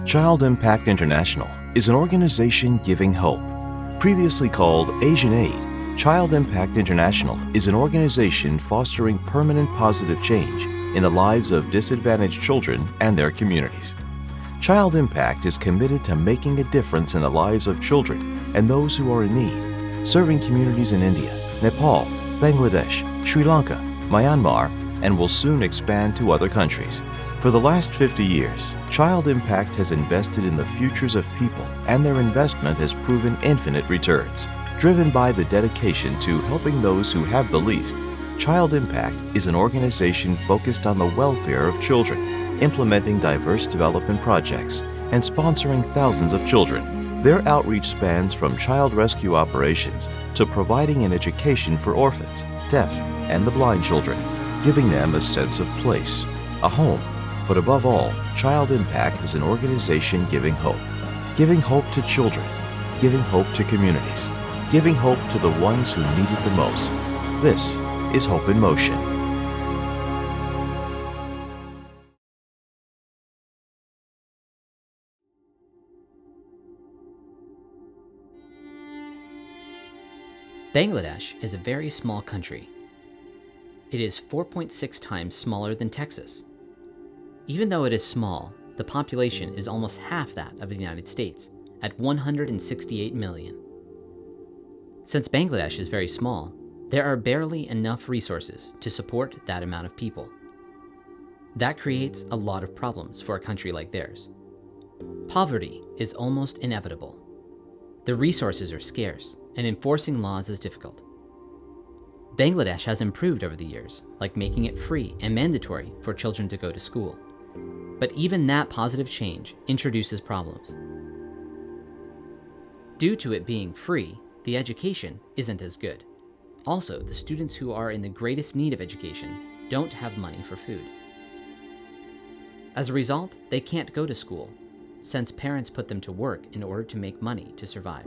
Child Impact International is an organization giving hope. Previously called Asian Aid, Child Impact International is an organization fostering permanent positive change in the lives of disadvantaged children and their communities. Child Impact is committed to making a difference in the lives of children and those who are in need, serving communities in India, Nepal, Bangladesh, Sri Lanka, Myanmar, and will soon expand to other countries. For the last 50 years, Child Impact has invested in the futures of people, and their investment has proven infinite returns. Driven by the dedication to helping those who have the least, Child Impact is an organization focused on the welfare of children, implementing diverse development projects, and sponsoring thousands of children. Their outreach spans from child rescue operations to providing an education for orphans, deaf, and the blind children, giving them a sense of place, a home. But above all, Child Impact is an organization giving hope to children, giving hope to communities, giving hope to the ones who need it the most. This is Hope in Motion. Bangladesh is a very small country. It is 4.6 times smaller than Texas. Even though it is small, the population is almost half that of the United States, at 168 million. Since Bangladesh is very small, there are barely enough resources to support that amount of people. That creates a lot of problems for a country like theirs. Poverty is almost inevitable. The resources are scarce, and enforcing laws is difficult. Bangladesh has improved over the years, like making it free and mandatory for children to go to school. But even that positive change introduces problems. Due to it being free, the education isn't as good. Also, the students who are in the greatest need of education don't have money for food. As a result, they can't go to school, since parents put them to work in order to make money to survive.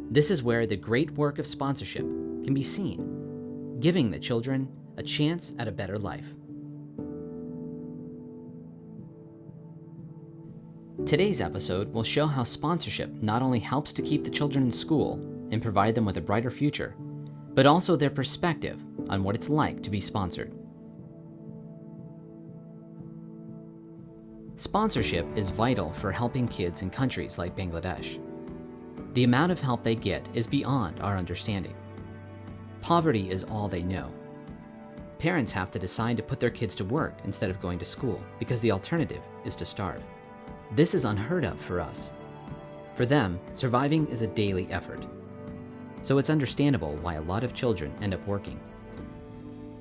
This is where the great work of sponsorship can be seen, giving the children a chance at a better life. Today's episode will show how sponsorship not only helps to keep the children in school and provide them with a brighter future, but also their perspective on what it's like to be sponsored. Sponsorship is vital for helping kids in countries like Bangladesh. The amount of help they get is beyond our understanding. Poverty is all they know. Parents have to decide to put their kids to work instead of going to school because the alternative is to starve. This is unheard of for us. For them, surviving is a daily effort. So it's understandable why a lot of children end up working.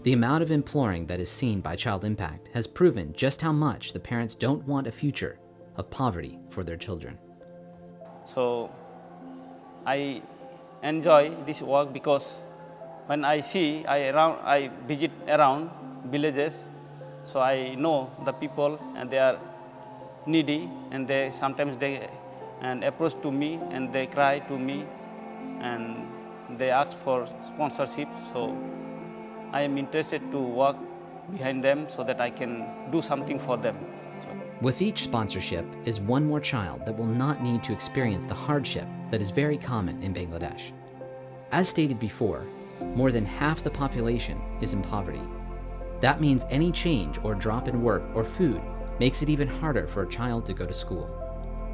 The amount of imploring that is seen by Child Impact has proven just how much the parents don't want a future of poverty for their children. So I enjoy this work because when I visit around villages, so I know the people and they are needy, and they sometimes approach to me and they cry to me and they ask for sponsorship. So I am interested to work behind them so that I can do something for them. With each sponsorship is one more child that will not need to experience the hardship that is very common in Bangladesh. As stated before, more than half the population is in poverty. That means any change or drop in work or food makes it even harder for a child to go to school.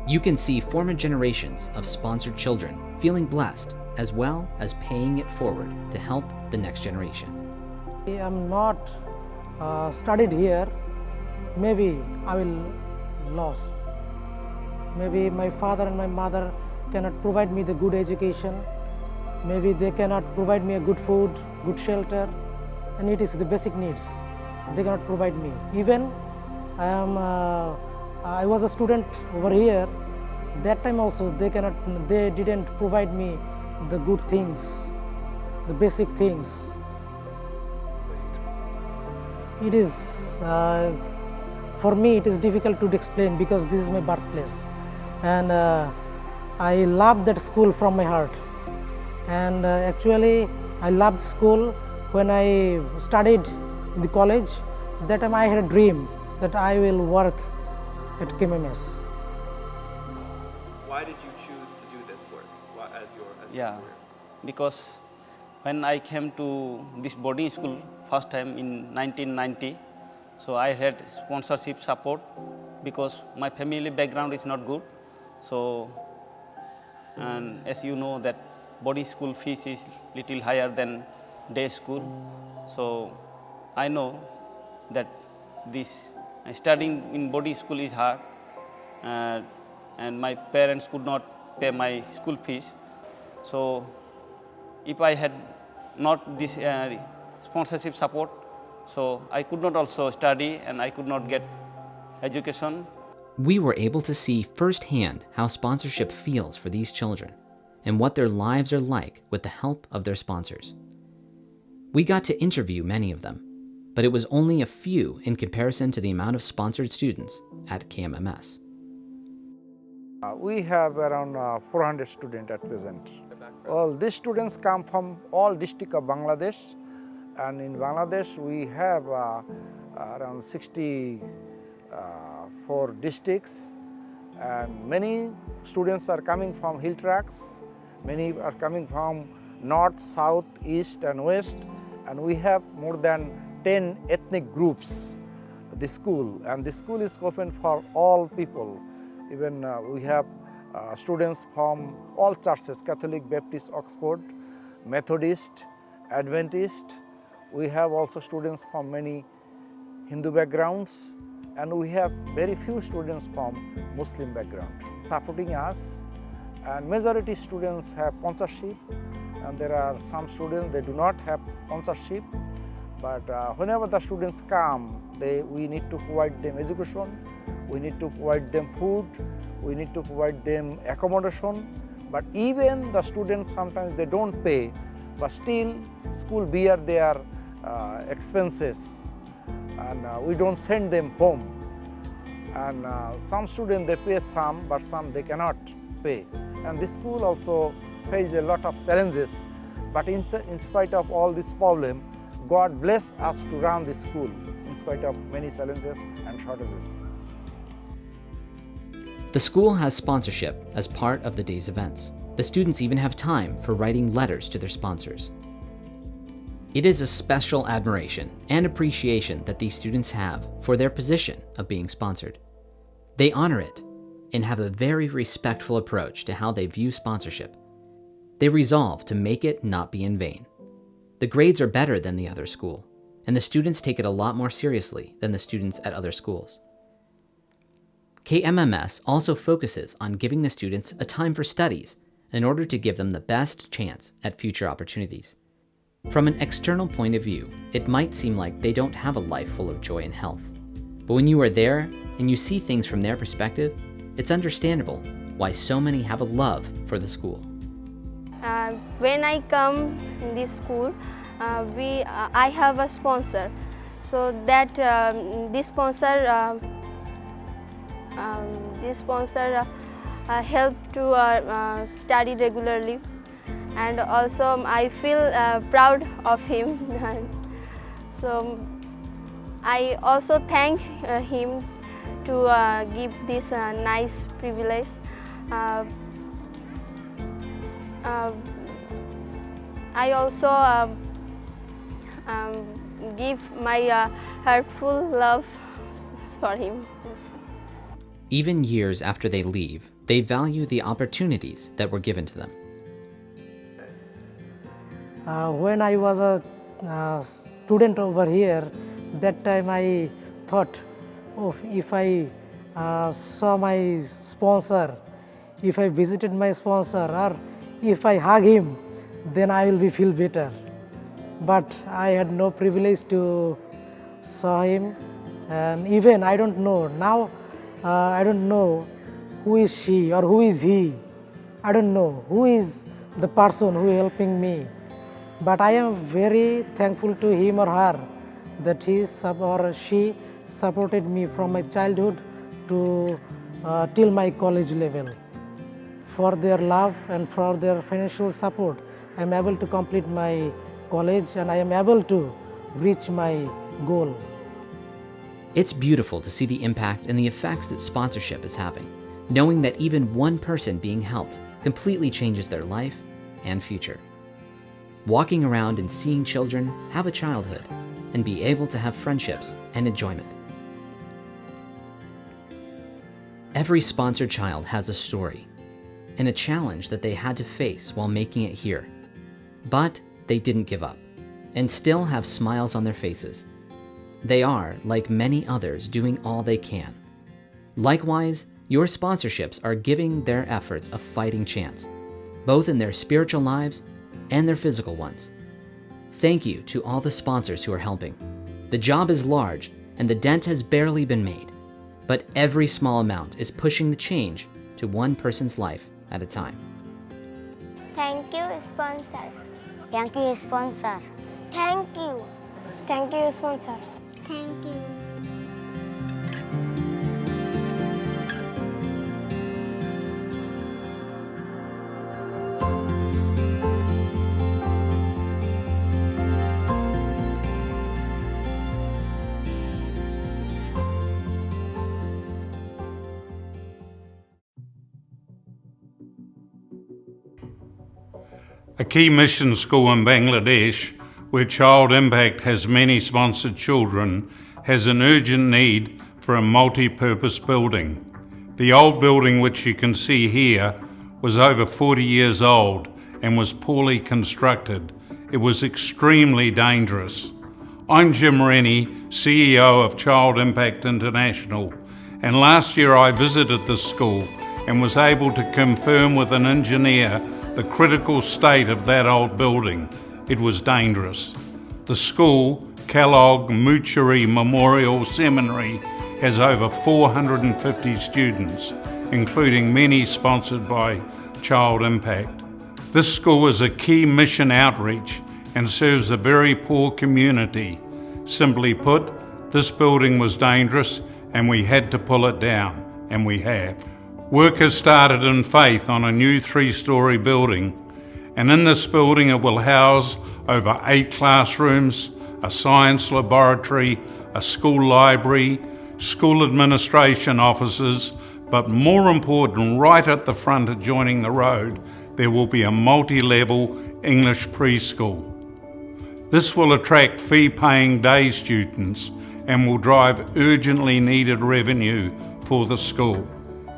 You can see former generations of sponsored children feeling blessed, as well as paying it forward to help the next generation. I am not studied here. Maybe I will lost. Maybe my father and my mother cannot provide me the good education. Maybe they cannot provide me a good food, good shelter, and it is the basic needs. They cannot provide me. Even I was a student over here. That time also they didn't provide me the good things, the basic things. It is for me it is difficult to explain because this is my birthplace, and I love that school from my heart. And actually I loved school when I studied in the college. That time I had a dream that I will work at KMMS. why did you choose to do this work as your Yeah, career? because when I came to this boarding school first time in 1990, so I had sponsorship support because my family background is not good. So, and as you know that boarding school fees is little higher than day school. So, I know that this studying in boarding school is hard, and my parents could not pay my school fees. So, if I had not this sponsorship support, so I could not also study and I could not get education. We were able to see firsthand how sponsorship feels for these children and what their lives are like with the help of their sponsors. We got to interview many of them, but it was only a few in comparison to the amount of sponsored students at KMMS. We have around 400 students at present. Well, these students come from all districts of Bangladesh, and in Bangladesh we have around 64 districts, and many students are coming from hill tracts, many are coming from north, south, east and west, and we have more than 10 ethnic groups at the school, and the school is open for all people. Even we have students from all churches, Catholic, Baptist, Oxford, Methodist, Adventist. We have also students from many Hindu backgrounds, and we have very few students from Muslim background supporting us, and majority students have sponsorship, and there are some students they do not have sponsorship, but whenever the students come, we need to provide them education, we need to provide them food, we need to provide them accommodation, but even the students sometimes they don't pay, but still school bear their expenses, and we don't send them home. And some students they pay some, but some they cannot pay. And the school also faces a lot of challenges, but in spite of all this problem, God bless us to run this school in spite of many challenges and shortages. The school has sponsorship as part of the day's events. The students even have time for writing letters to their sponsors. It is a special admiration and appreciation that these students have for their position of being sponsored. They honor it and have a very respectful approach to how they view sponsorship. They resolve to make it not be in vain. The grades are better than the other school, and the students take it a lot more seriously than the students at other schools. KMMS also focuses on giving the students a time for studies in order to give them the best chance at future opportunities. From an external point of view, it might seem like they don't have a life full of joy and health. But when you are there and you see things from their perspective, it's understandable why so many have a love for the school. When I come in this school, I have a sponsor, so that this sponsor help to study regularly, and also I feel proud of him. So I also thank him to give this nice privilege. I also give my heartful love for him. Even years after they leave, they value the opportunities that were given to them. When I was a student over here, that time I thought, oh, if I saw my sponsor, if I visited my sponsor, or if I hug him, then I will feel better. But I had no privilege to saw him, and even I don't know now. I don't know who is she or who is he. I don't know who is the person who is helping me. But I am very thankful to him or her that he or she supported me from my childhood to till my college level. For their love and for their financial support, I am able to complete my college and I am able to reach my goal. It's beautiful to see the impact and the effects that sponsorship is having. knowing that even one person being helped completely changes their life and future. Walking around and seeing children have a childhood and be able to have friendships and enjoyment. Every sponsored child has a story and a challenge that they had to face while making it here. But they didn't give up and still have smiles on their faces. They are, like many others, doing all they can. Likewise, your sponsorships are giving their efforts a fighting chance, both in their spiritual lives and their physical ones. Thank you to all the sponsors who are helping. The job is large and the dent has barely been made, but every small amount is pushing the change to one person's life at a time. Thank you, sponsor. Thank you, sponsor. Thank you. Thank you, sponsors. Thank you. A key mission school in Bangladesh, where Child Impact has many sponsored children, has an urgent need for a multi-purpose building. The old building, which you can see here, was over 40 years old and was poorly constructed. It was extremely dangerous. I'm Jim Rennie, CEO of Child Impact International, and last year I visited this school and was able to confirm with an engineer the critical state of that old building. It was dangerous. The school, Kellogg Moochery Memorial Seminary, has over 450 students, including many sponsored by Child Impact. This school is a key mission outreach and serves a very poor community. Simply put, this building was dangerous and we had to pull it down, and we have. Work has started in faith on a new 3-story building, and in this building it will house over 8 classrooms, a science laboratory, a school library, school administration offices, but more important, right at the front adjoining the road, there will be a multi-level English preschool. This will attract fee-paying day students and will drive urgently needed revenue for the school.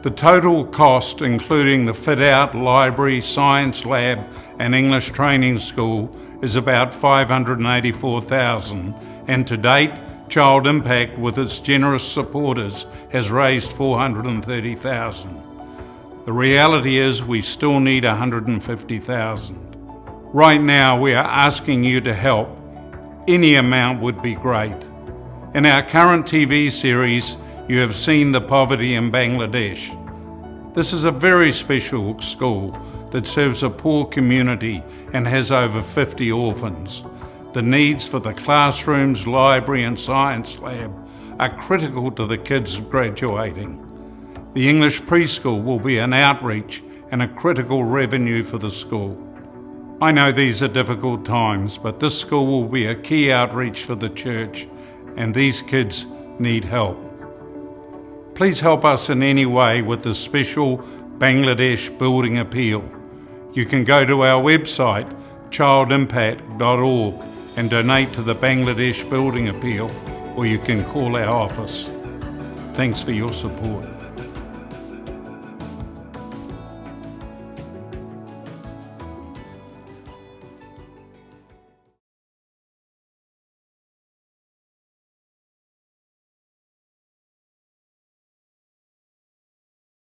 The total cost, including the fit-out, library, science lab and English training school, is about $584,000, and to date, Child Impact, with its generous supporters, has raised $430,000. The reality is we still need $150,000. Right now, we are asking you to help. Any amount would be great. In our current TV series, you have seen the poverty in Bangladesh. This is a very special school that serves a poor community and has over 50 orphans. The needs for the classrooms, library and science lab are critical to the kids graduating. The English preschool will be an outreach and a critical revenue for the school. I know these are difficult times, but this school will be a key outreach for the church, and these kids need help. Please help us in any way with the special Bangladesh Building Appeal. You can go to our website, childimpact.org, and donate to the Bangladesh Building Appeal, or you can call our office. Thanks for your support.